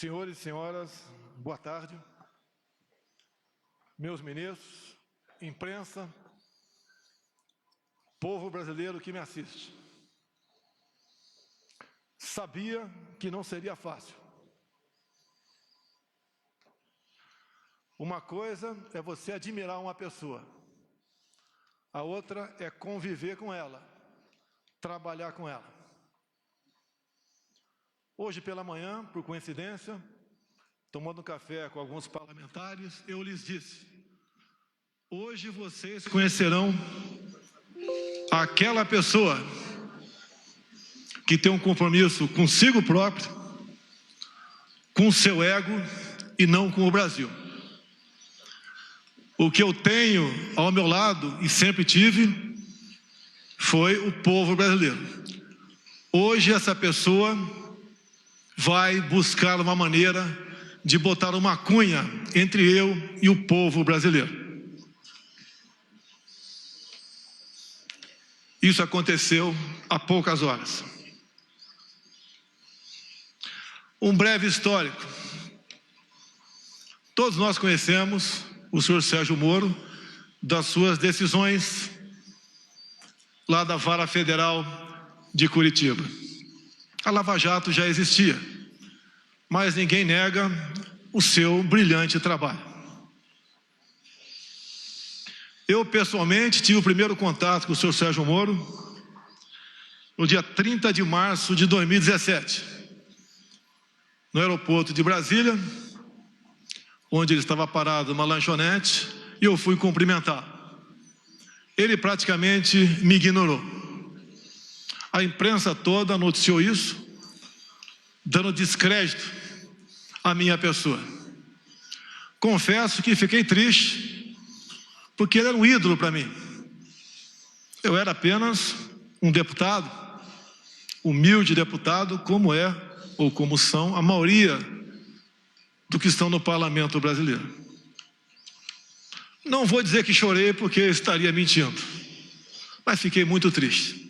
Senhores e senhoras, boa tarde. Meus ministros, imprensa, povo brasileiro que me assiste. Sabia que não seria fácil. Uma coisa é você admirar uma pessoa, a outra é conviver com ela, trabalhar com ela. Hoje pela manhã, por coincidência, tomando café com alguns parlamentares, eu lhes disse: hoje vocês conhecerão aquela pessoa que tem um compromisso consigo próprio, com o seu ego e não com o Brasil. O que eu tenho ao meu lado, e sempre tive, foi o povo brasileiro. Hoje essa pessoa vai buscar uma maneira de botar uma cunha entre eu e o povo brasileiro. Isso aconteceu há poucas horas. Um breve histórico. Todos nós conhecemos o senhor Sérgio Moro, das suas decisões lá da Vara Federal de Curitiba. A Lava Jato já existia, mas ninguém nega o seu brilhante trabalho. Eu, pessoalmente, tive o primeiro contato com o senhor Sérgio Moro no dia 30 de março de 2017, no aeroporto de Brasília, onde ele estava parado numa lanchonete, e eu fui cumprimentá-lo. Ele praticamente me ignorou. A imprensa toda noticiou isso, dando descrédito à minha pessoa. Confesso que fiquei triste, porque ele era um ídolo para mim. Eu era apenas um deputado, humilde deputado, como é, ou como são, a maioria do que estão no parlamento brasileiro. Não vou dizer que chorei, porque eu estaria mentindo, mas fiquei muito triste.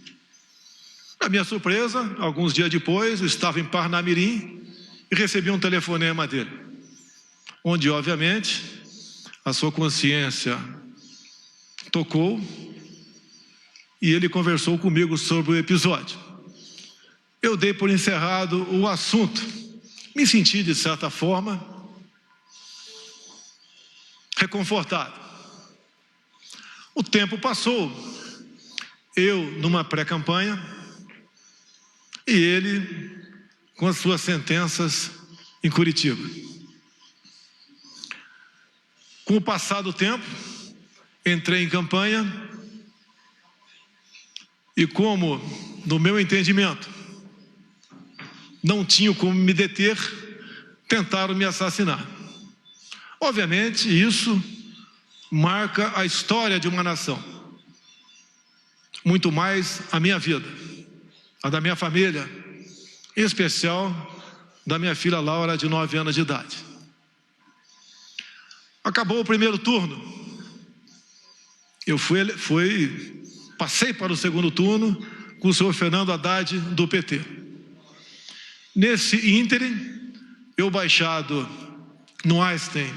Para minha surpresa, alguns dias depois, eu estava em Parnamirim e recebi um telefonema dele, onde, obviamente, a sua consciência tocou e ele conversou comigo sobre o episódio. Eu dei por encerrado o assunto. Me senti, de certa forma, reconfortado. O tempo passou, eu numa pré-campanha e ele com as suas sentenças em Curitiba. Com o passar do tempo, entrei em campanha e, como, no meu entendimento, não tinha como me deter, tentaram me assassinar. Obviamente, isso marca a história de uma nação, muito mais a minha vida, a da minha família, em especial da minha filha Laura, de 9 anos de idade. Acabou o primeiro turno, eu passei para o segundo turno com o senhor Fernando Haddad, do PT. Nesse ínterim, eu, baixado no Einstein,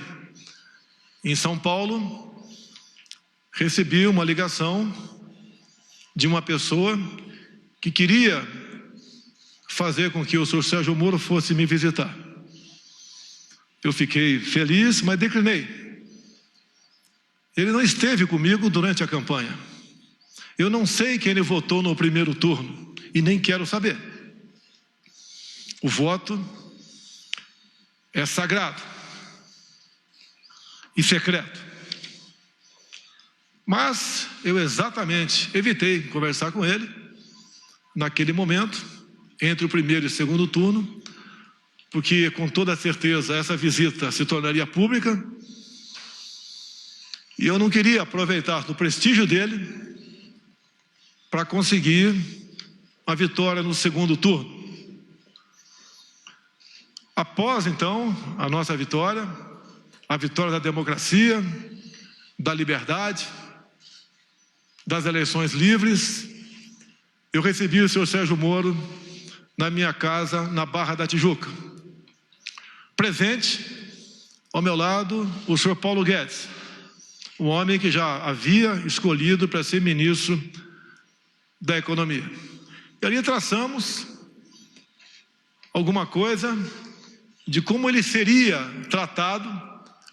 em São Paulo, recebi uma ligação de uma pessoa que queria fazer com que o senhor Sérgio Moro fosse me visitar. Eu fiquei feliz, mas declinei. Ele não esteve comigo durante a campanha. Eu não sei quem ele votou no primeiro turno e nem quero saber. O voto é sagrado e secreto. Mas eu exatamente evitei conversar com ele naquele momento, entre o primeiro e o segundo turno, porque com toda certeza essa visita se tornaria pública e eu não queria aproveitar do prestígio dele para conseguir a vitória no segundo turno. Após, então, a nossa vitória, a vitória da democracia, da liberdade, das eleições livres, eu recebi o senhor Sérgio Moro na minha casa, na Barra da Tijuca. Presente, ao meu lado, o senhor Paulo Guedes, um homem que já havia escolhido para ser ministro da Economia. E ali traçamos alguma coisa de como ele seria tratado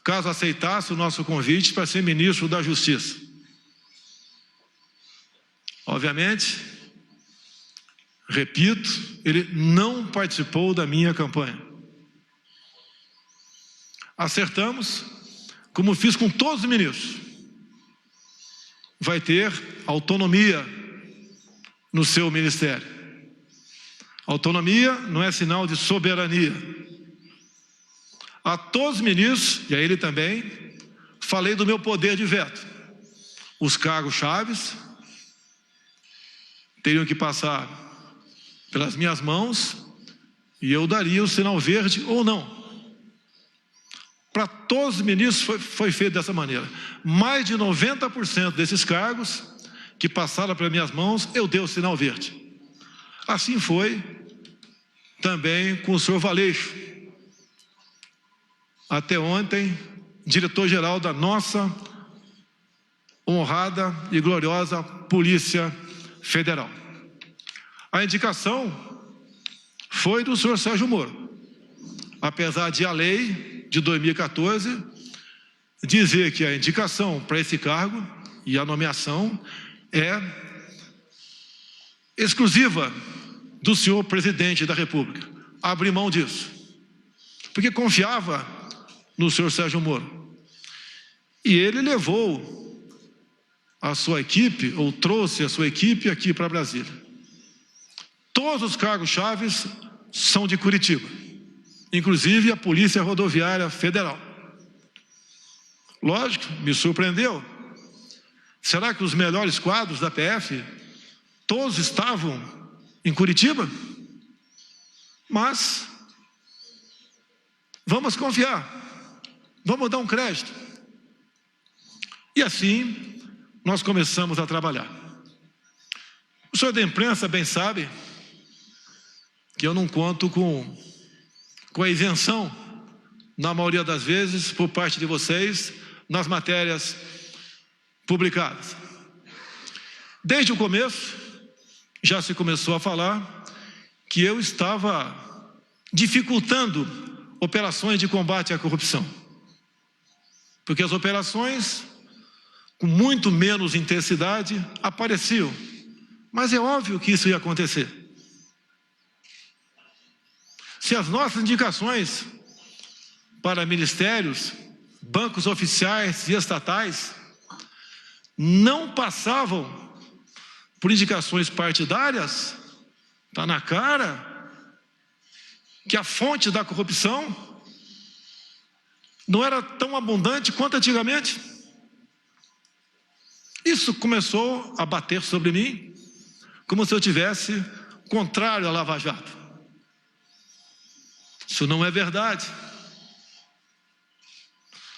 caso aceitasse o nosso convite para ser ministro da Justiça. Obviamente, repito, ele não participou da minha campanha. Acertamos, como fiz com todos os ministros, vai ter autonomia no seu ministério. Autonomia não é sinal de soberania. A todos os ministros, e a ele também, falei do meu poder de veto. Os cargos chaves teriam que passar pelas minhas mãos e eu daria o sinal verde ou não. Para todos os ministros foi feito dessa maneira. Mais de 90% desses cargos que passaram para minhas mãos, eu dei o sinal verde. Assim foi também com o senhor Valeixo. Até ontem, diretor-geral da nossa honrada e gloriosa Polícia Federal. A indicação foi do senhor Sérgio Moro. Apesar de a lei de 2014 dizer que a indicação para esse cargo e a nomeação é exclusiva do senhor presidente da República. Abri mão disso, porque confiava no senhor Sérgio Moro. E ele levou a sua equipe, ou trouxe a sua equipe aqui para Brasília. Todos os cargos chaves são de Curitiba, inclusive a Polícia Rodoviária Federal. Lógico, me surpreendeu. Será que os melhores quadros da PF, todos estavam em Curitiba? Mas vamos confiar, vamos dar um crédito. E assim nós começamos a trabalhar. O senhor da imprensa bem sabe que eu não conto com a isenção, na maioria das vezes, por parte de vocês, nas matérias publicadas. Desde o começo, já se começou a falar que eu estava dificultando operações de combate à corrupção. Porque as operações, com muito menos intensidade, apareciam. Mas é óbvio que isso ia acontecer. Se as nossas indicações para ministérios, bancos oficiais e estatais não passavam por indicações partidárias, está na cara que a fonte da corrupção não era tão abundante quanto antigamente. Isso começou a bater sobre mim, como se eu tivesse contrário à Lava Jato. Isso não é verdade.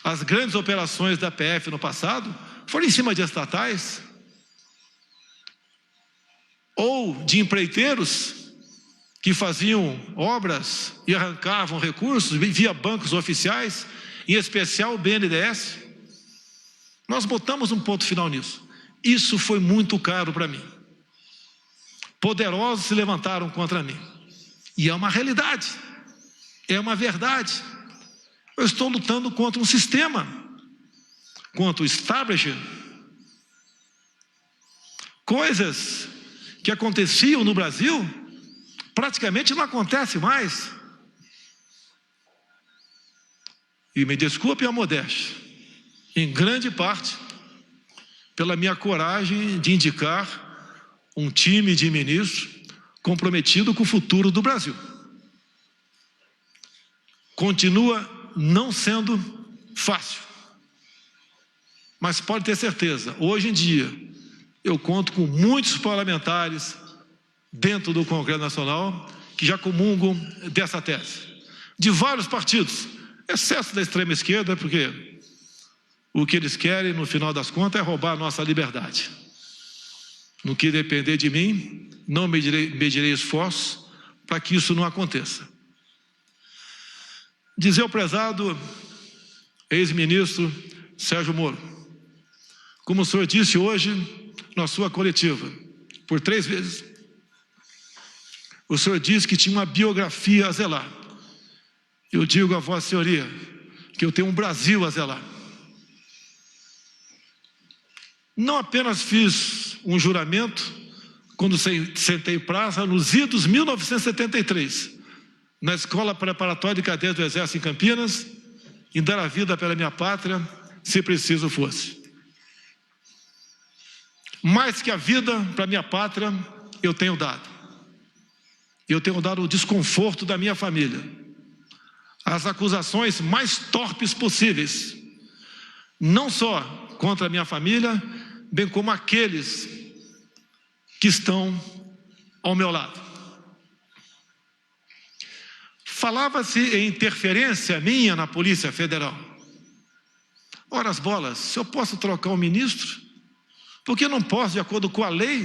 As grandes operações da PF no passado foram em cima de estatais ou de empreiteiros que faziam obras e arrancavam recursos via bancos oficiais, em especial o BNDES. Nós botamos um ponto final nisso. Isso foi muito caro para mim. Poderosos se levantaram contra mim. E é uma realidade. É uma verdade. Eu estou lutando contra um sistema, contra o establishment. Coisas que aconteciam no Brasil, praticamente não acontecem mais. E me desculpe a modéstia, em grande parte, pela minha coragem de indicar um time de ministros comprometido com o futuro do Brasil. Continua não sendo fácil. Mas pode ter certeza, hoje em dia, eu conto com muitos parlamentares dentro do Congresso Nacional que já comungam dessa tese. De vários partidos, exceto da extrema esquerda, porque o que eles querem, no final das contas, é roubar a nossa liberdade. No que depender de mim, não medirei esforços para que isso não aconteça. dizer ao prezado ex-ministro Sérgio Moro, como o senhor disse hoje na sua coletiva, por 3 vezes, o senhor disse que tinha uma biografia a zelar. Eu digo a Vossa Senhoria que eu tenho um Brasil a zelar. Não apenas fiz um juramento quando sentei praça nos idos 1973, na Escola Preparatória de Cadetes do Exército em Campinas, em dar a vida pela minha pátria, se preciso fosse. Mais que a vida para minha pátria, eu tenho dado. Eu tenho dado o desconforto da minha família, as acusações mais torpes possíveis, não só contra a minha família, bem como aqueles que estão ao meu lado. Falava-se em interferência minha na Polícia Federal. Ora as bolas, se eu posso trocar o ministro, por que não posso, de acordo com a lei,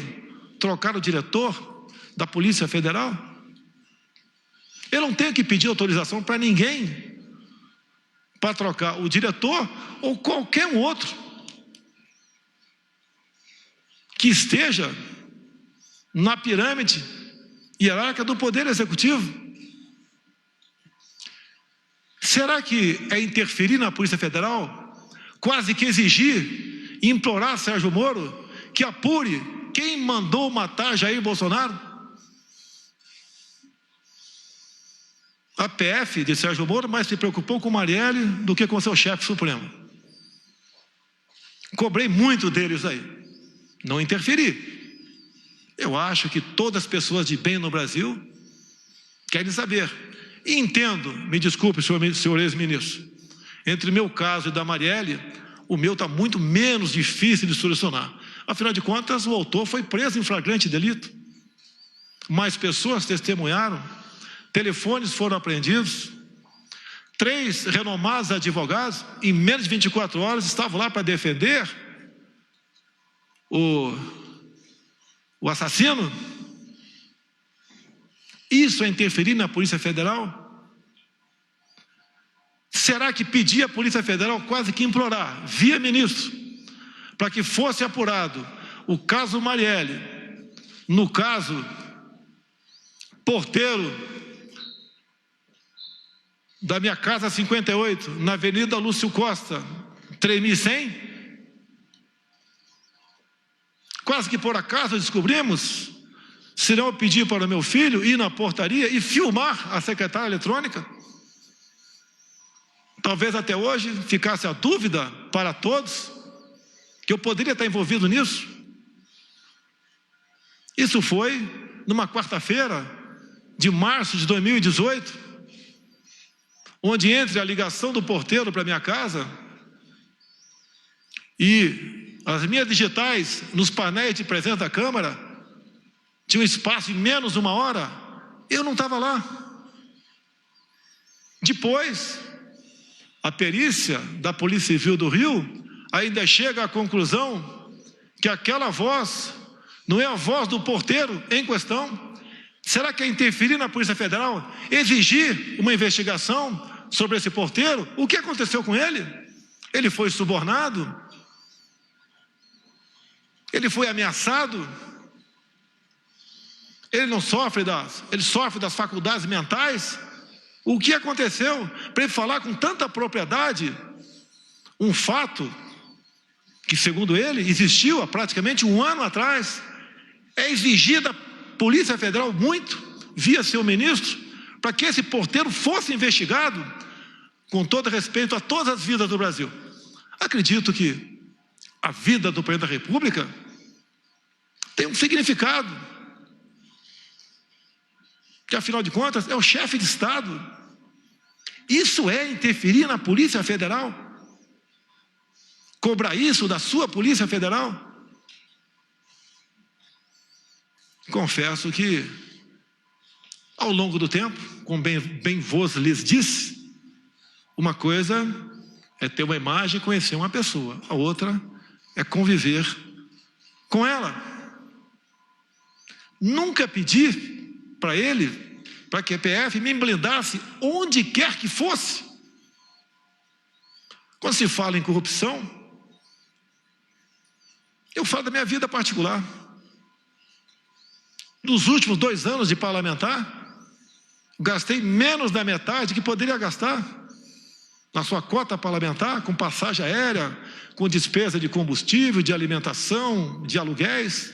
trocar o diretor da Polícia Federal? Eu não tenho que pedir autorização para ninguém para trocar o diretor ou qualquer um outro que esteja na pirâmide hierárquica do Poder Executivo. Será que é interferir na Polícia Federal, quase que exigir, implorar Sérgio Moro que apure quem mandou matar Jair Bolsonaro? A PF de Sérgio Moro mais se preocupou com Marielle do que com seu chefe supremo. Cobrei muito deles aí. Não interferi. Eu acho que todas as pessoas de bem no Brasil querem saber. E entendo, me desculpe, senhor ex-ministro, entre meu caso e da Marielle, o meu está muito menos difícil de solucionar. Afinal de contas, o autor foi preso em flagrante delito. Mais pessoas testemunharam, telefones foram apreendidos, 3 renomados advogados, em menos de 24 horas, estavam lá para defender o assassino. Isso é interferir na Polícia Federal? Será que pedir à Polícia Federal, quase que implorar, via ministro, para que fosse apurado o caso Marielle, no caso porteiro da minha casa 58, na Avenida Lúcio Costa, 3100? Quase que por acaso descobrimos, se não eu pedir para o meu filho ir na portaria e filmar a secretária eletrônica. Talvez até hoje ficasse a dúvida para todos que eu poderia estar envolvido nisso. Isso foi numa quarta-feira de março de 2018, onde entre a ligação do porteiro para minha casa e as minhas digitais nos painéis de presença da Câmara, tinha um espaço em menos de 1 hora, eu não estava lá. Depois, a perícia da Polícia Civil do Rio ainda chega à conclusão que aquela voz não é a voz do porteiro em questão. Será que é interferir na Polícia Federal, exigir uma investigação sobre esse porteiro? O que aconteceu com ele? Ele foi subornado? Ele foi ameaçado? Ele não sofre ele sofre das faculdades mentais? O que aconteceu para ele falar com tanta propriedade um fato que, segundo ele, existiu há praticamente 1 ano atrás? É exigir da Polícia Federal muito, via seu ministro, para que esse porteiro fosse investigado, com todo respeito a todas as vidas do Brasil. Acredito que a vida do Presidente da República tem um significado, que afinal de contas é o chefe de Estado. Isso é interferir na Polícia Federal? Cobrar isso da sua Polícia Federal? Confesso que, ao longo do tempo, como bem vos lhes disse, uma coisa é ter uma imagem e conhecer uma pessoa, a outra é conviver com ela. Nunca pedi para ele para que a PF me blindasse onde quer que fosse. Quando se fala em corrupção, eu falo da minha vida particular. Nos últimos 2 anos de parlamentar, gastei menos da metade que poderia gastar na sua cota parlamentar, com passagem aérea, com despesa de combustível, de alimentação, de aluguéis.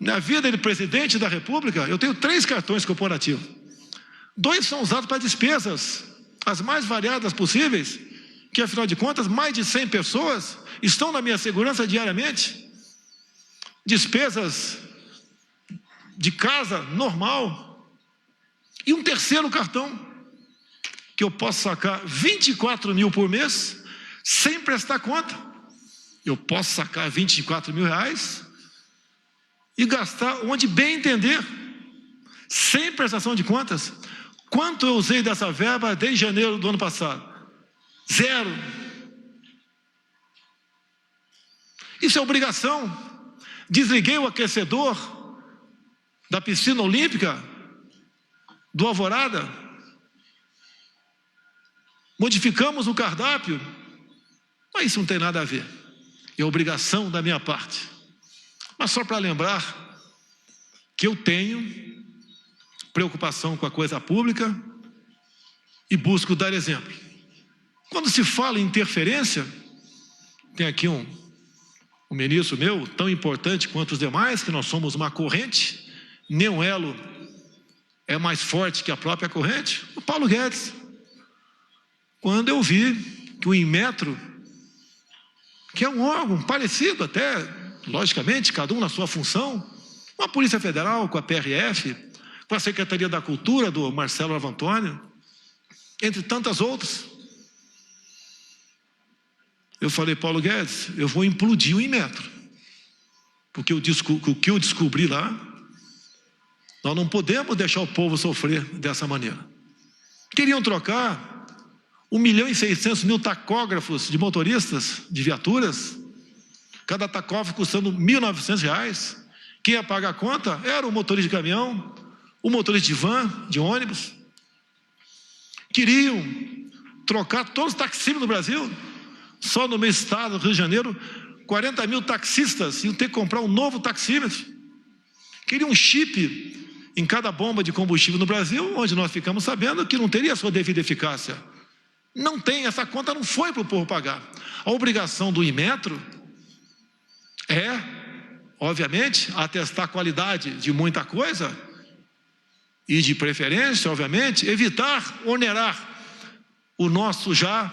Na vida de presidente da República, eu tenho 3 cartões corporativos. 2 são usados para despesas, as mais variadas possíveis, que afinal de contas, mais de 100 pessoas estão na minha segurança diariamente. Despesas de casa normal. E um terceiro cartão, que eu posso sacar 24 mil por mês, sem prestar conta. Eu posso sacar 24 mil reais e gastar onde bem entender, sem prestação de contas. Quanto eu usei dessa verba desde janeiro do ano passado? 0. Isso é obrigação. Desliguei o aquecedor da piscina olímpica do Alvorada. Modificamos o cardápio. Mas isso não tem nada a ver. É obrigação da minha parte. Mas só para lembrar que eu tenho preocupação com a coisa pública e busco dar exemplo. Quando se fala em interferência, tem aqui um ministro meu, tão importante quanto os demais, que nós somos uma corrente, nenhum elo é mais forte que a própria corrente, o Paulo Guedes. Quando eu vi que o Inmetro, que é um órgão parecido até, logicamente, cada um na sua função, com a Polícia Federal, com a PRF, com a Secretaria da Cultura, do Marcelo Avantônio, entre tantas outras. Eu falei, Paulo Guedes, eu vou implodir o Inmetro. Porque o que eu descobri lá, nós não podemos deixar o povo sofrer dessa maneira. Queriam trocar 1.600.000 tacógrafos de motoristas, de viaturas, cada tacógrafo custando R$ 1.900. Quem ia pagar a conta era o motorista de caminhão, o motorista de van, de ônibus. Queriam trocar todos os taxímetros do Brasil. Só no meu estado, Rio de Janeiro, 40 mil taxistas iam ter que comprar um novo taxímetro. Queriam um chip em cada bomba de combustível no Brasil, onde nós ficamos sabendo que não teria a sua devida eficácia. Não tem, essa conta não foi para o povo pagar. A obrigação do Inmetro é, obviamente, atestar a qualidade de muita coisa e, de preferência, obviamente, evitar onerar o nosso já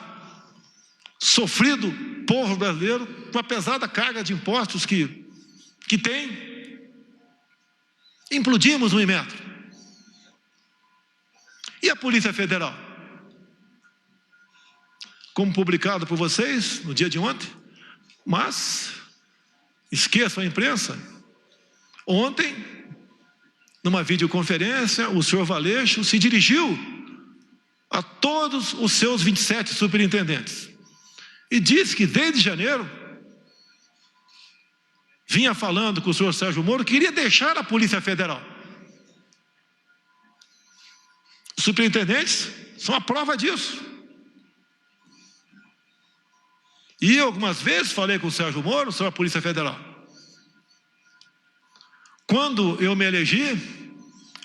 sofrido povo brasileiro com a pesada carga de impostos que tem. Implodimos o Inmetro. E a Polícia Federal? Como publicado por vocês no dia de ontem, mas esqueçam a imprensa. Ontem, numa videoconferência, o senhor Valeixo se dirigiu a todos os seus 27 superintendentes e disse que desde janeiro vinha falando com o senhor Sérgio Moro, queria deixar a Polícia Federal. Os superintendentes são a prova disso. E eu algumas vezes falei com o Sérgio Moro sobre a Polícia Federal. Quando eu me elegi,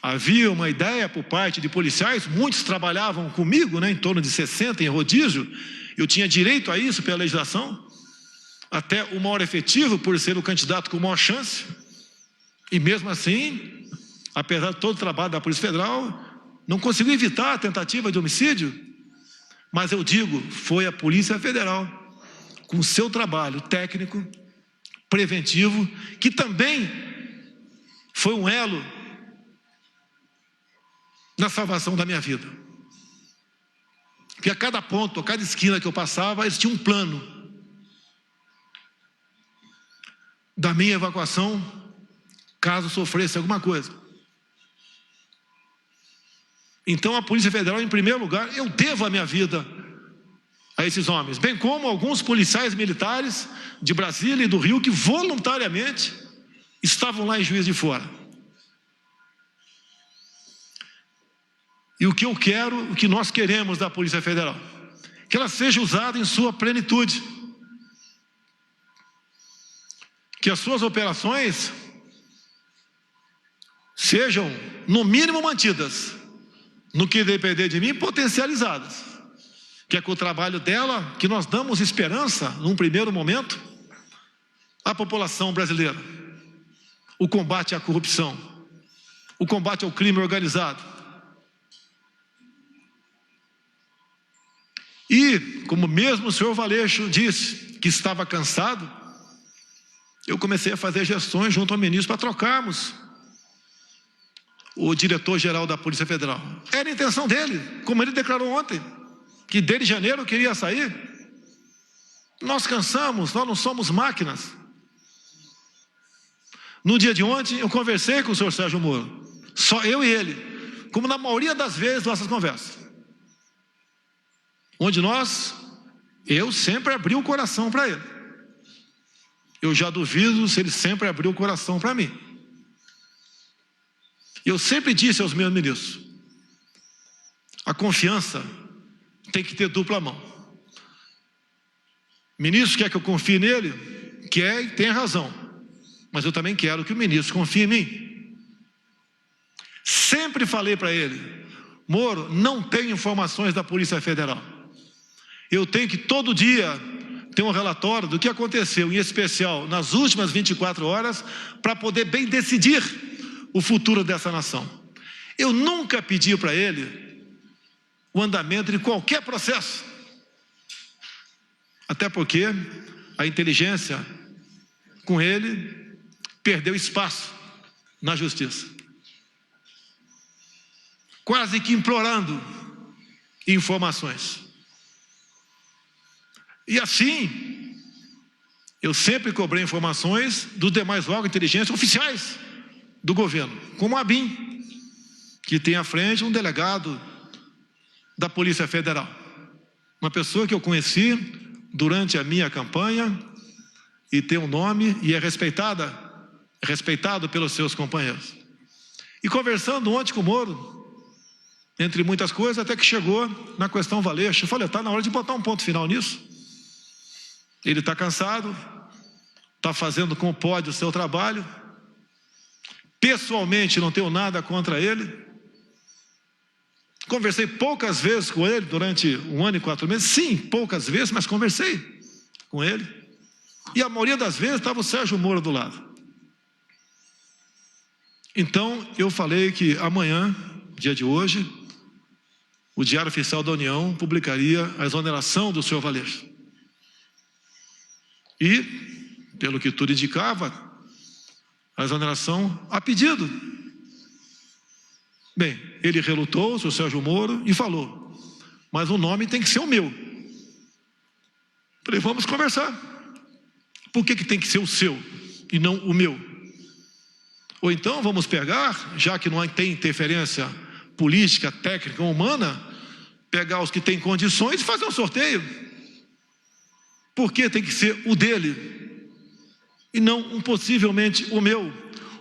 havia uma ideia por parte de policiais, muitos trabalhavam comigo, em torno de 60 em rodízio. Eu tinha direito a isso pela legislação, até o maior efetivo por ser o candidato com maior chance. E mesmo assim, apesar de todo o trabalho da Polícia Federal, não conseguiu evitar a tentativa de homicídio. Mas eu digo, foi a Polícia Federal, com o seu trabalho técnico, preventivo, que também foi um elo na salvação da minha vida. Porque a cada ponto, a cada esquina que eu passava, eles tinham um plano da minha evacuação, caso sofresse alguma coisa. Então a Polícia Federal, em primeiro lugar, eu devo a minha vida a esses homens, bem como alguns policiais militares de Brasília e do Rio que voluntariamente estavam lá em Juiz de Fora. E o que eu quero, o que nós queremos da Polícia Federal, que ela seja usada em sua plenitude, que as suas operações sejam, no mínimo, mantidas, no que depender de mim, potencializadas, que é com o trabalho dela que nós damos esperança, num primeiro momento, à população brasileira. O combate à corrupção, o combate ao crime organizado. E, como mesmo o senhor Valeixo disse que estava cansado, eu comecei a fazer gestões junto ao ministro para trocarmos o diretor-geral da Polícia Federal. Era a intenção dele, como ele declarou ontem, que desde janeiro queria sair. Nós cansamos, nós não somos máquinas. No dia de ontem, eu conversei com o senhor Sérgio Moro, só eu e ele, como na maioria das vezes nossas conversas, onde eu sempre abri o coração para ele. Eu já duvido se ele sempre abriu o coração para mim. Eu sempre disse aos meus ministros, a confiança tem que ter dupla mão. O ministro quer que eu confie nele, quer e tem razão, mas eu também quero que o ministro confie em mim. Sempre falei para ele, Moro, não tenho informações da Polícia Federal. Eu tenho que todo dia ter um relatório do que aconteceu, em especial nas últimas 24 horas, para poder bem decidir o futuro dessa nação. Eu nunca pedi para ele o andamento de qualquer processo. Até porque a inteligência, com ele, perdeu espaço na justiça. Quase que implorando informações. E assim, eu sempre cobrei informações dos demais órgãos de inteligência oficiais do governo, como a ABIN, que tem à frente um delegado da Polícia Federal. Uma pessoa que eu conheci durante a minha campanha e tem um nome e é respeitado pelos seus companheiros. E conversando ontem com o Moro, entre muitas coisas, até que chegou na questão Valeixo. Eu falei, está na hora de botar um ponto final nisso. Ele está cansado, está fazendo como pode o seu trabalho. Pessoalmente não tenho nada contra ele. Conversei poucas vezes com ele durante 1 ano e 4 meses. Sim, poucas vezes, mas conversei com ele. E a maioria das vezes estava o Sérgio Moro do lado. Então eu falei que amanhã, dia de hoje, o Diário Oficial da União publicaria a exoneração do senhor Valeixo. E, pelo que tudo indicava, a exoneração a pedido. Bem, ele relutou, o senhor Sérgio Moro, e falou, mas o nome tem que ser o meu. Falei, vamos conversar. Por que tem que ser o seu e não o meu? Ou então vamos pegar, já que não tem interferência política, técnica ou humana, pegar os que têm condições e fazer um sorteio. Por que tem que ser o dele e não possivelmente o meu,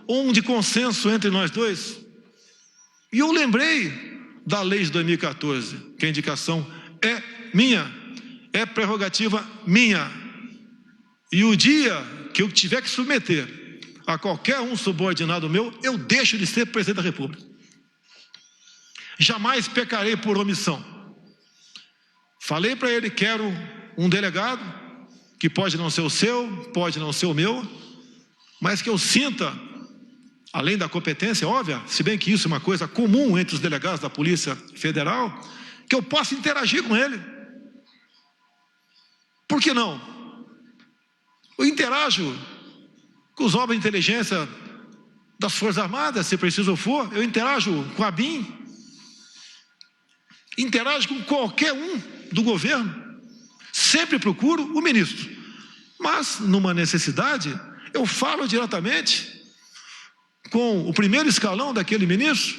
ou um de consenso entre nós dois? E eu lembrei da lei de 2014, que a indicação é minha, é prerrogativa minha. E o dia que eu tiver que submeter a qualquer um subordinado meu, eu deixo de ser presidente da República. Jamais pecarei por omissão. Falei para ele, quero um delegado, que pode não ser o seu, pode não ser o meu, mas que eu sinta, além da competência óbvia, se bem que isso é uma coisa comum entre os delegados da Polícia Federal, que eu possa interagir com ele. Por que não? Eu interajo com os órgãos de inteligência das Forças Armadas, se preciso for, eu interajo com a ABIN, interajo com qualquer um do governo, sempre procuro o ministro, mas numa necessidade eu falo diretamente com o primeiro escalão daquele ministro,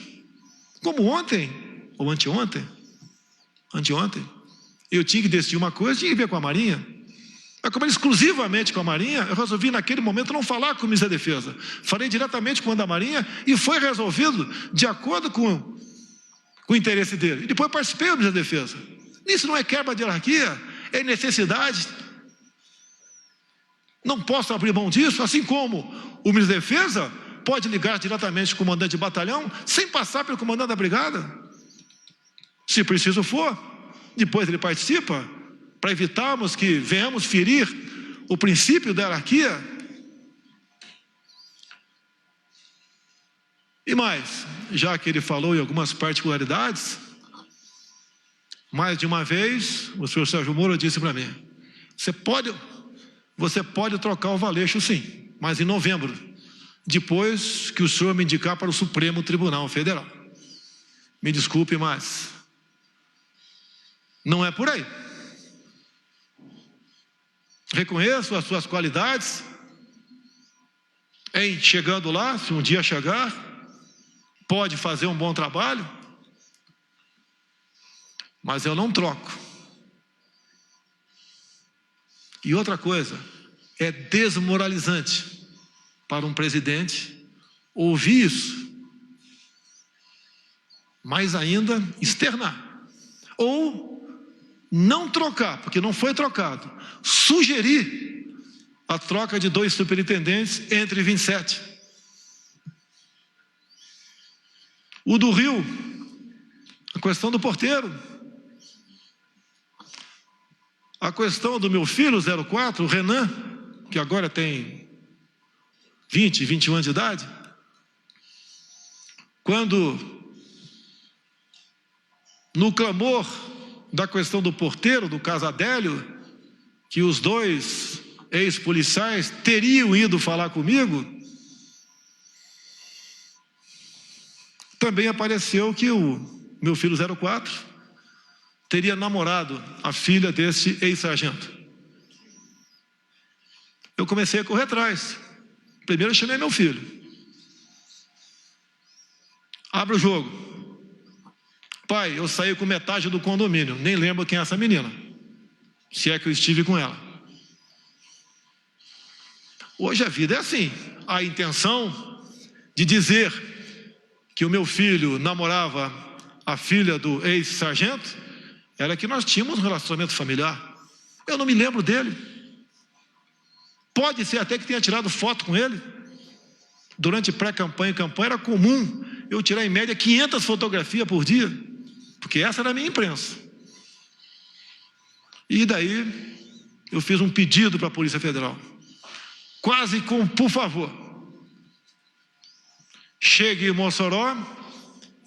como ontem, ou anteontem, eu tinha que decidir uma coisa, tinha que ver com a Marinha. Mas como era exclusivamente com a Marinha, eu resolvi naquele momento não falar com o ministro da Defesa. Falei diretamente com o da Marinha e foi resolvido de acordo com com o interesse dele. E depois participei do Ministério da Defesa. Isso não é quebra de hierarquia, é necessidade. Não posso abrir mão disso, assim como o Ministério da Defesa pode ligar diretamente com o comandante de batalhão, sem passar pelo comandante da brigada. Se preciso for, depois ele participa, para evitarmos que venhamos ferir o princípio da hierarquia. E mais, já que ele falou em algumas particularidades, mais de uma vez, o senhor Sérgio Moro disse para mim, você pode trocar o Valeixo sim, mas em novembro, depois que o senhor me indicar para o Supremo Tribunal Federal. Me desculpe, mas não é por aí. Reconheço as suas qualidades em chegando lá, se um dia chegar, pode fazer um bom trabalho, mas eu não troco. E outra coisa, é desmoralizante para um presidente ouvir isso, mais ainda externar, ou não trocar, porque não foi trocado, sugerir a troca de 2 superintendentes entre 27. O do Rio, a questão do porteiro. A questão do meu filho, 04, o Renan, que agora tem 20, 21 anos de idade. Quando, no clamor da questão do porteiro, do caso Adélio, que os 2 ex-policiais teriam ido falar comigo, também apareceu que o meu filho 04 teria namorado a filha desse ex-sargento. Eu comecei a correr atrás. Primeiro eu chamei meu filho. Abre o jogo. Pai, eu saí com metade do condomínio, nem lembro quem é essa menina, se é que eu estive com ela. Hoje a vida é assim. A intenção de dizer que o meu filho namorava a filha do ex-sargento, era que nós tínhamos um relacionamento familiar. Eu não me lembro dele. Pode ser até que tenha tirado foto com ele. Durante pré-campanha e campanha era comum eu tirar em média 500 fotografias por dia, porque essa era a minha imprensa. E daí eu fiz um pedido para a Polícia Federal, quase com por favor, chegue em Mossoró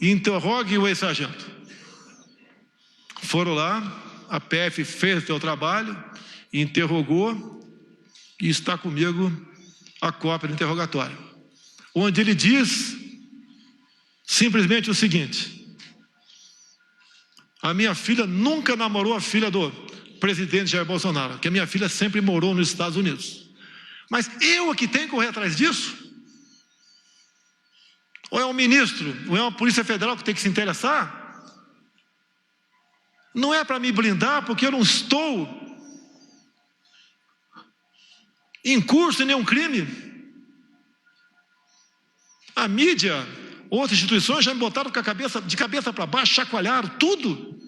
e interrogue o ex-sargento. Foram lá, a PF fez o seu trabalho, interrogou e está comigo a cópia do interrogatório, onde ele diz simplesmente o seguinte: a minha filha nunca namorou a filha do presidente Jair Bolsonaro, que a minha filha sempre morou nos Estados Unidos. Mas eu é que tenho que correr atrás disso? Ou é um ministro, ou é uma Polícia Federal que tem que se interessar? Não é para me blindar, porque eu não estou em curso em nenhum crime. A mídia, outras instituições já me botaram de cabeça para baixo, chacoalharam tudo.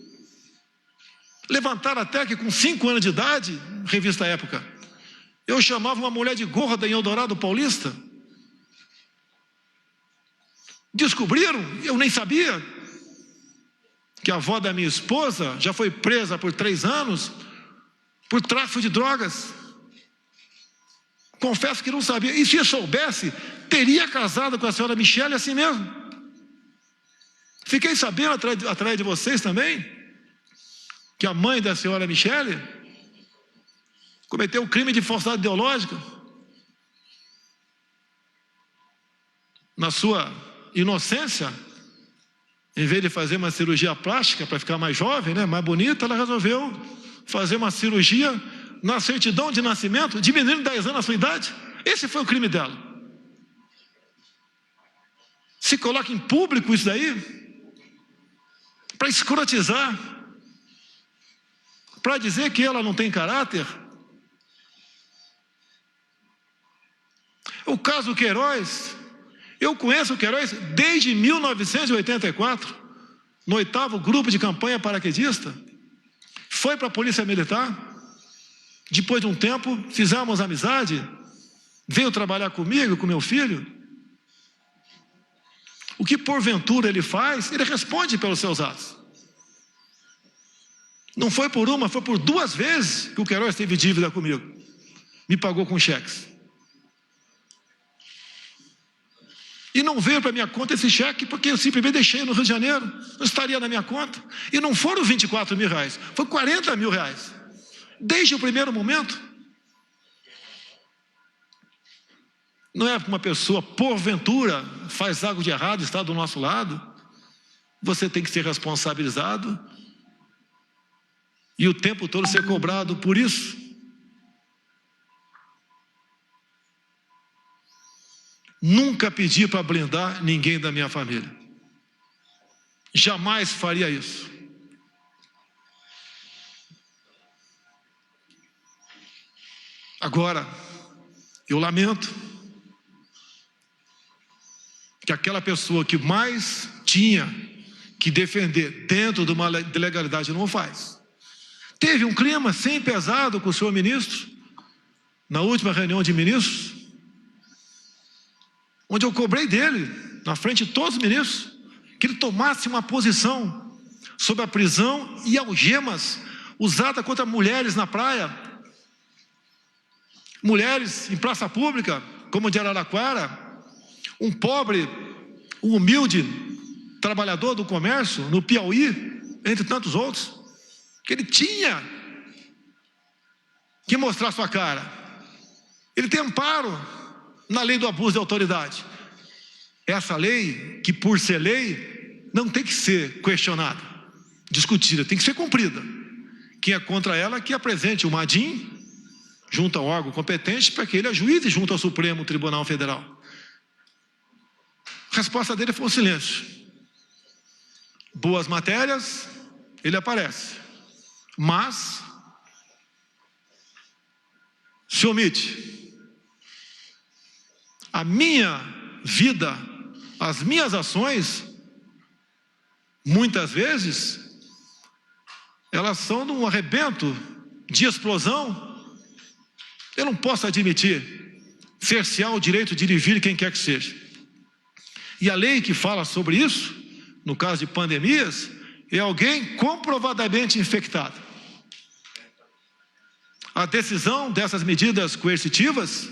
Levantaram até que com 5 anos de idade, revista Época, eu chamava uma mulher de gorda em Eldorado Paulista. Descobriram, eu nem sabia, que a avó da minha esposa já foi presa por 3 anos por tráfico de drogas. Confesso que não sabia. E se eu soubesse, teria casado com a senhora Michele assim mesmo. Fiquei sabendo através de vocês também que a mãe da senhora Michele cometeu o crime de falsidade ideológica. Na sua inocência, em vez de fazer uma cirurgia plástica para ficar mais jovem, né, mais bonita, ela resolveu fazer uma cirurgia na certidão de nascimento, diminuindo 10 anos a sua idade. Esse foi o crime dela. Se coloca em público isso daí para escrotizar, para dizer que ela não tem caráter. O caso Queiroz, eu conheço o Queiroz desde 1984, no 8º grupo de campanha paraquedista, foi para a Polícia Militar, depois de um tempo, fizemos amizade, veio trabalhar comigo, com meu filho. O que porventura ele faz, ele responde pelos seus atos. Não foi por uma, foi por 2 vezes que o Queiroz teve dívida comigo. Me pagou com cheques. E não veio para minha conta esse cheque, porque eu simplesmente deixei no Rio de Janeiro. Não estaria na minha conta. E não foram 24 mil reais, foi 40 mil reais. Desde o primeiro momento. Não é que uma pessoa, porventura, faz algo de errado, está do nosso lado. Você tem que ser responsabilizado. E o tempo todo ser cobrado por isso. Nunca pedi para blindar ninguém da minha família. Jamais faria isso. Agora, eu lamento que aquela pessoa que mais tinha que defender dentro de uma legalidade não faz. Teve um clima sem pesado com o senhor ministro, na última reunião de ministros, onde eu cobrei dele, na frente de todos os ministros, que ele tomasse uma posição sobre a prisão e algemas usada contra mulheres na praia, mulheres em praça pública, como de Araraquara, um pobre, um humilde trabalhador do comércio no Piauí, entre tantos outros, que ele tinha que mostrar sua cara. Ele tem amparo na lei do abuso de autoridade. Essa lei, que por ser lei, não tem que ser questionada, discutida, tem que ser cumprida. Quem é contra ela, que apresente o MADIM junto ao órgão competente para que ele ajuize junto ao Supremo Tribunal Federal. A resposta dele foi o silêncio. Boas matérias, ele aparece. Mas se omite. A minha vida, as minhas ações, muitas vezes, elas são de um arrebento, de explosão. Eu não posso admitir cercear o direito de ir e vir quem quer que seja. E a lei que fala sobre isso, no caso de pandemias, é alguém comprovadamente infectado. A decisão dessas medidas coercitivas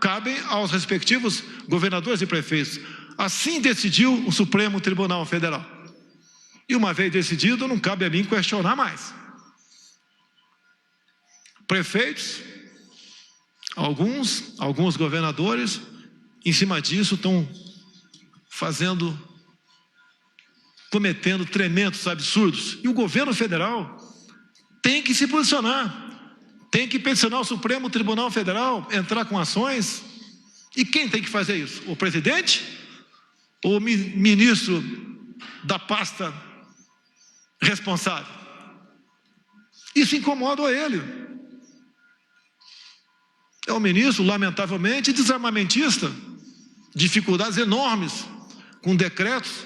cabem aos respectivos governadores e prefeitos. Assim decidiu o Supremo Tribunal Federal. E uma vez decidido, não cabe a mim questionar mais. Prefeitos, alguns governadores, em cima disso, estão cometendo tremendos absurdos. E o governo federal tem que se posicionar, tem que peticionar o Supremo Tribunal Federal, entrar com ações. E quem tem que fazer isso? O presidente ou o ministro da pasta responsável? Isso incomoda ele. É um ministro, lamentavelmente, desarmamentista, dificuldades enormes com decretos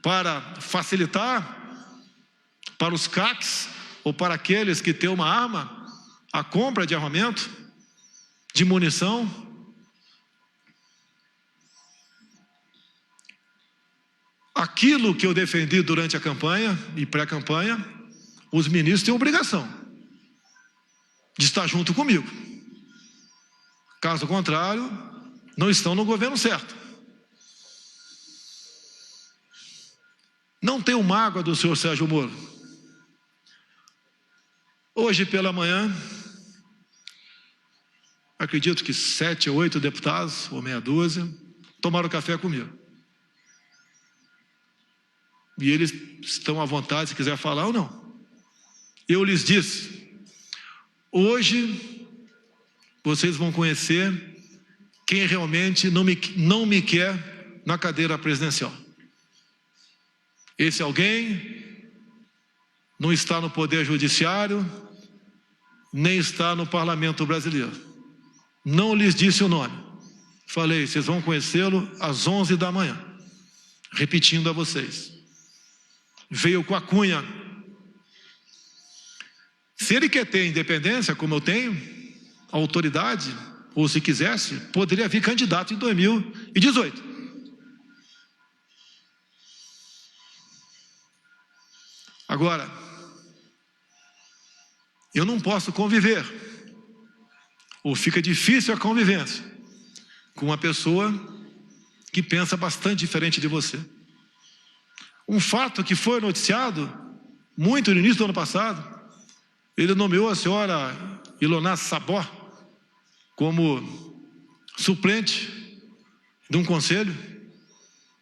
para facilitar para os CACs ou para aqueles que têm uma arma, a compra de armamento, de munição. Aquilo que eu defendi durante a campanha e pré-campanha, os ministros têm obrigação de estar junto comigo. Caso contrário, não estão no governo certo. Não tenho mágoa do senhor Sérgio Moro. Hoje pela manhã, acredito que 7 ou 8 deputados, ou meia dúzia, tomaram café comigo. E eles estão à vontade, se quiser falar ou não. Eu lhes disse, hoje vocês vão conhecer quem realmente não me quer na cadeira presidencial. Esse alguém não está no Poder Judiciário, nem está no Parlamento Brasileiro. Não lhes disse o nome. Falei, vocês vão conhecê-lo às 11 da manhã. repetindo a vocês, veio com a cunha. Se ele quer ter independência, como eu tenho, autoridade, ou se quisesse, poderia vir candidato em 2018. Agora, eu não posso conviver, ou fica difícil a convivência, com uma pessoa que pensa bastante diferente de você. Um fato que foi noticiado muito no início do ano passado, ele nomeou a senhora Ilona Sabó como suplente de um conselho,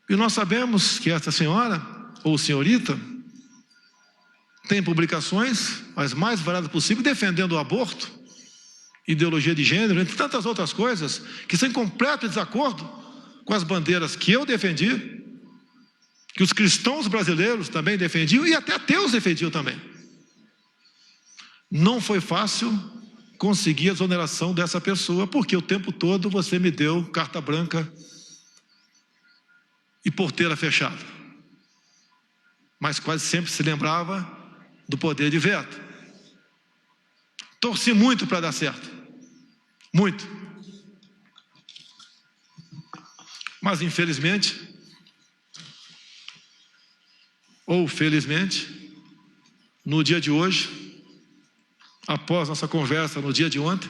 e nós sabemos que essa senhora, ou senhorita, tem publicações, as mais variadas possíveis, defendendo o aborto, ideologia de gênero, entre tantas outras coisas, que são em completo desacordo com as bandeiras que eu defendi, que os cristãos brasileiros também defendiam, e até ateus defendiam também. Não foi fácil conseguir a exoneração dessa pessoa, porque o tempo todo você me deu carta branca e porteira fechada. Mas quase sempre se lembrava do poder de veto. Torci muito para dar certo. Muito. Mas infelizmente, ou felizmente, no dia de hoje, após nossa conversa no dia de ontem,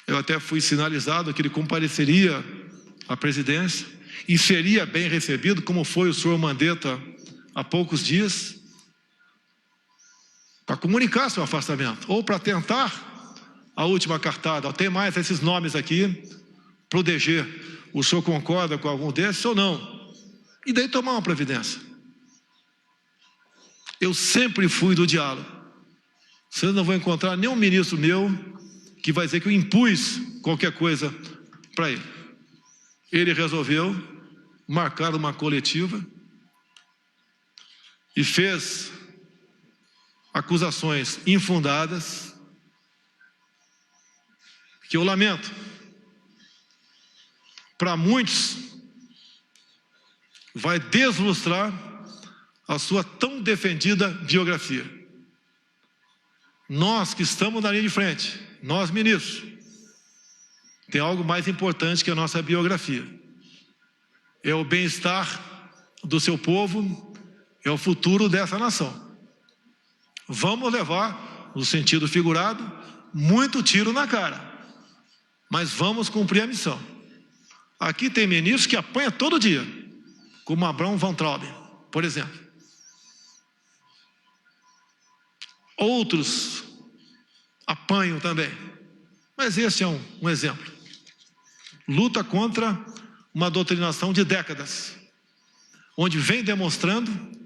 eu até fui sinalizado que ele compareceria à presidência e seria bem recebido, como foi o senhor Mandetta há poucos dias, para comunicar seu afastamento, ou para tentar a última cartada. Tem mais esses nomes aqui para o DG. O senhor concorda com algum desses ou não? E daí tomar uma providência. Eu sempre fui do diálogo. Vocês não vão encontrar nenhum ministro meu que vai dizer que eu impus qualquer coisa para ele. Ele resolveu marcar uma coletiva e fez acusações infundadas, que eu lamento. Para muitos, vai deslustrar a sua tão defendida biografia. Nós que estamos na linha de frente, nós ministros, tem algo mais importante que a nossa biografia. É o bem-estar do seu povo, é o futuro dessa nação. Vamos levar, no sentido figurado, muito tiro na cara, mas vamos cumprir a missão. Aqui tem ministros que apanham todo dia, como Abraham Van Trauben, por exemplo. Outros apanham também, mas esse é um exemplo. Luta contra uma doutrinação de décadas, onde vem demonstrando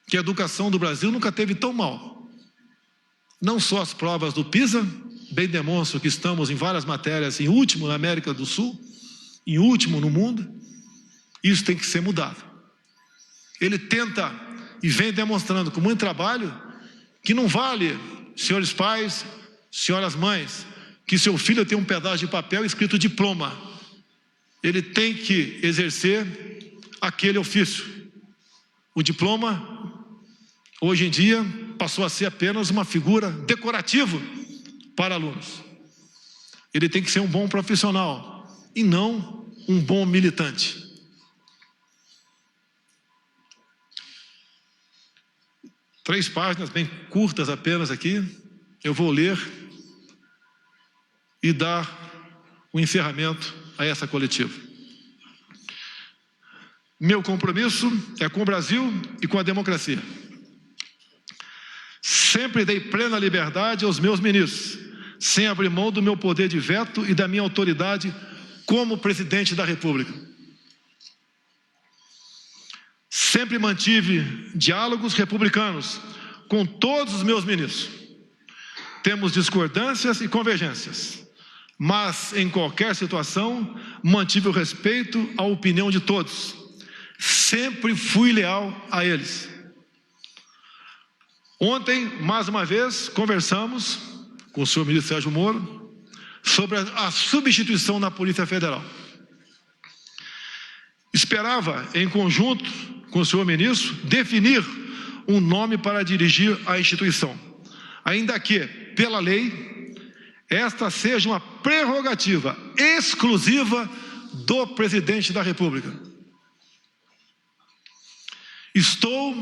que a educação do Brasil nunca teve tão mal. Não só as provas do PISA, bem demonstram que estamos em várias matérias, em último na América do Sul, em último no mundo. Isso tem que ser mudado. Ele tenta e vem demonstrando com muito trabalho que não vale, senhores pais, senhoras mães, que seu filho tem um pedaço de papel escrito diploma. Ele tem que exercer aquele ofício. O diploma, hoje em dia, passou a ser apenas uma figura decorativa para alunos. Ele tem que ser um bom profissional e não um bom militante. Três páginas bem curtas apenas aqui, eu vou ler e dar o encerramento a essa coletiva. Meu compromisso é com o Brasil e com a democracia. Sempre dei plena liberdade aos meus ministros, sem abrir mão do meu poder de veto e da minha autoridade como presidente da República. Sempre mantive diálogos republicanos com todos os meus ministros. Temos discordâncias e convergências, mas em qualquer situação mantive o respeito à opinião de todos. Sempre fui leal a eles. Ontem, mais uma vez, conversamos com o senhor ministro Sérgio Moro sobre a substituição na Polícia Federal. Esperava, em conjunto com o senhor ministro, definir um nome para dirigir a instituição, ainda que, pela lei, esta seja uma prerrogativa exclusiva do presidente da República. Estou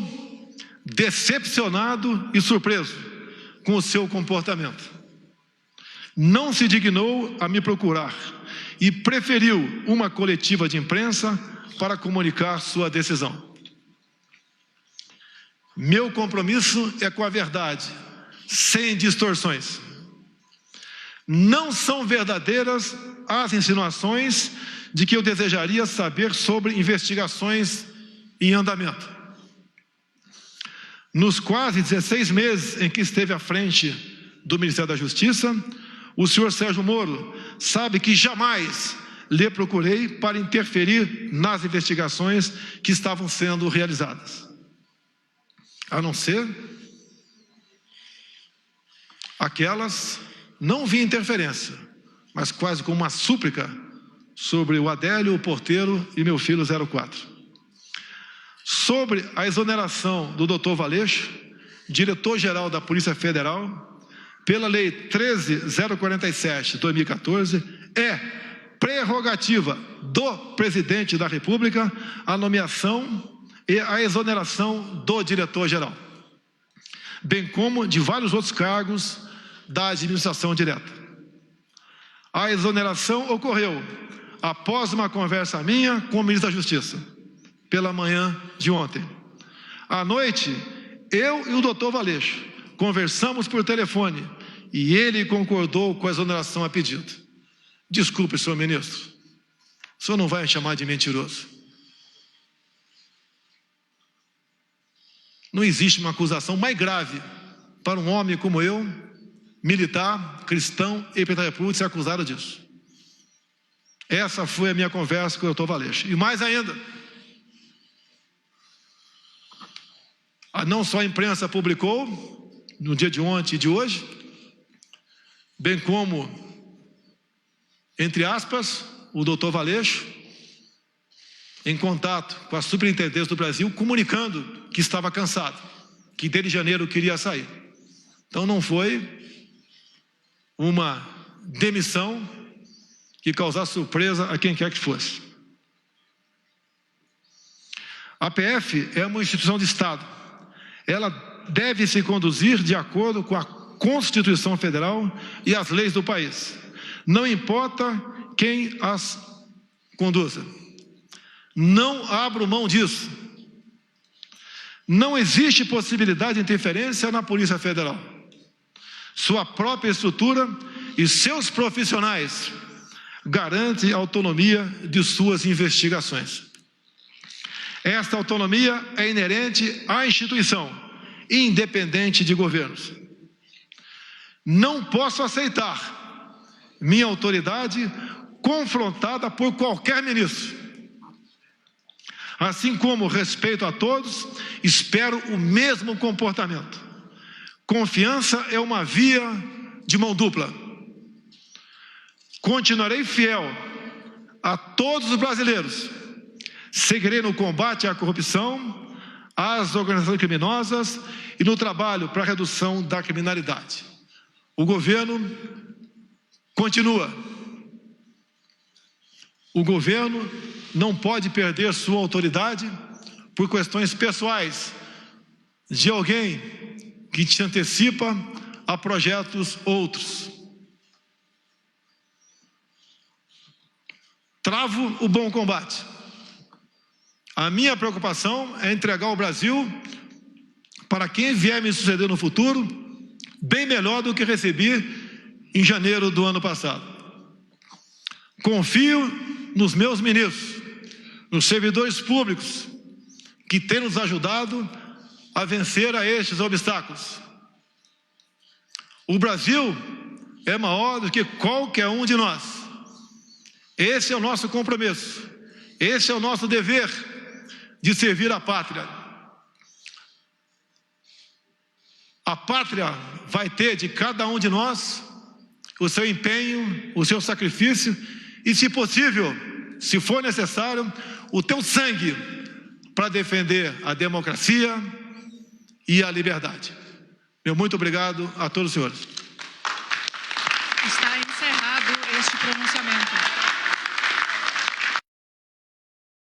decepcionado e surpreso com o seu comportamento. Não se dignou a me procurar e preferiu uma coletiva de imprensa para comunicar sua decisão. Meu compromisso é com a verdade, sem distorções. Não são verdadeiras as insinuações de que eu desejaria saber sobre investigações em andamento. Nos quase 16 meses em que esteve à frente do Ministério da Justiça, o senhor Sérgio Moro sabe que jamais lhe procurei para interferir nas investigações que estavam sendo realizadas. A não ser aquelas, não vi interferência, mas quase como uma súplica sobre o Adélio, o porteiro e meu filho 04. Sobre a exoneração do Dr. Valeixo, diretor-geral da Polícia Federal, pela Lei 13.047 de 2014, é prerrogativa do Presidente da República a nomeação e a exoneração do diretor-geral, bem como de vários outros cargos da administração direta. A exoneração ocorreu após uma conversa minha com o ministro da Justiça, pela manhã de ontem. À noite, eu e o doutor Valeixo conversamos por telefone e ele concordou com a exoneração a pedido. Desculpe, senhor ministro, o senhor não vai me chamar de mentiroso. Não existe uma acusação mais grave para um homem como eu, militar, cristão e presidente da República, ser acusado disso. Essa foi a minha conversa com o doutor Valeixo. E mais ainda, não só a imprensa publicou, no dia de ontem e de hoje, bem como, entre aspas, o doutor Valeixo, em contato com a Superintendência do Brasil, comunicando que estava cansado, que desde janeiro queria sair. Então não foi uma demissão que causasse surpresa a quem quer que fosse. A PF é uma instituição de Estado. Ela deve se conduzir de acordo com a Constituição Federal e as leis do país. Não importa quem as conduza. Não abro mão disso. Não existe possibilidade de interferência na Polícia Federal. Sua própria estrutura e seus profissionais garantem a autonomia de suas investigações. Esta autonomia é inerente à instituição, independente de governos. Não posso aceitar minha autoridade confrontada por qualquer ministro. Assim como respeito a todos, espero o mesmo comportamento. Confiança é uma via de mão dupla. Continuarei fiel a todos os brasileiros. Seguirei no combate à corrupção, às organizações criminosas e no trabalho para a redução da criminalidade. O governo continua. O governo não pode perder sua autoridade por questões pessoais de alguém que se antecipa a projetos outros. Travo o bom combate. A minha preocupação é entregar o Brasil para quem vier me suceder no futuro, bem melhor do que recebi em janeiro do ano passado. Confio nos meus ministros, nos servidores públicos, que têm nos ajudado a vencer a estes obstáculos. O Brasil é maior do que qualquer um de nós. Esse é o nosso compromisso. Esse é o nosso dever de servir a pátria. A pátria vai ter de cada um de nós o seu empenho, o seu sacrifício e, se possível, se for necessário, o teu sangue para defender a democracia e a liberdade. Meu muito obrigado a todos os senhores. Está encerrado este pronunciamento.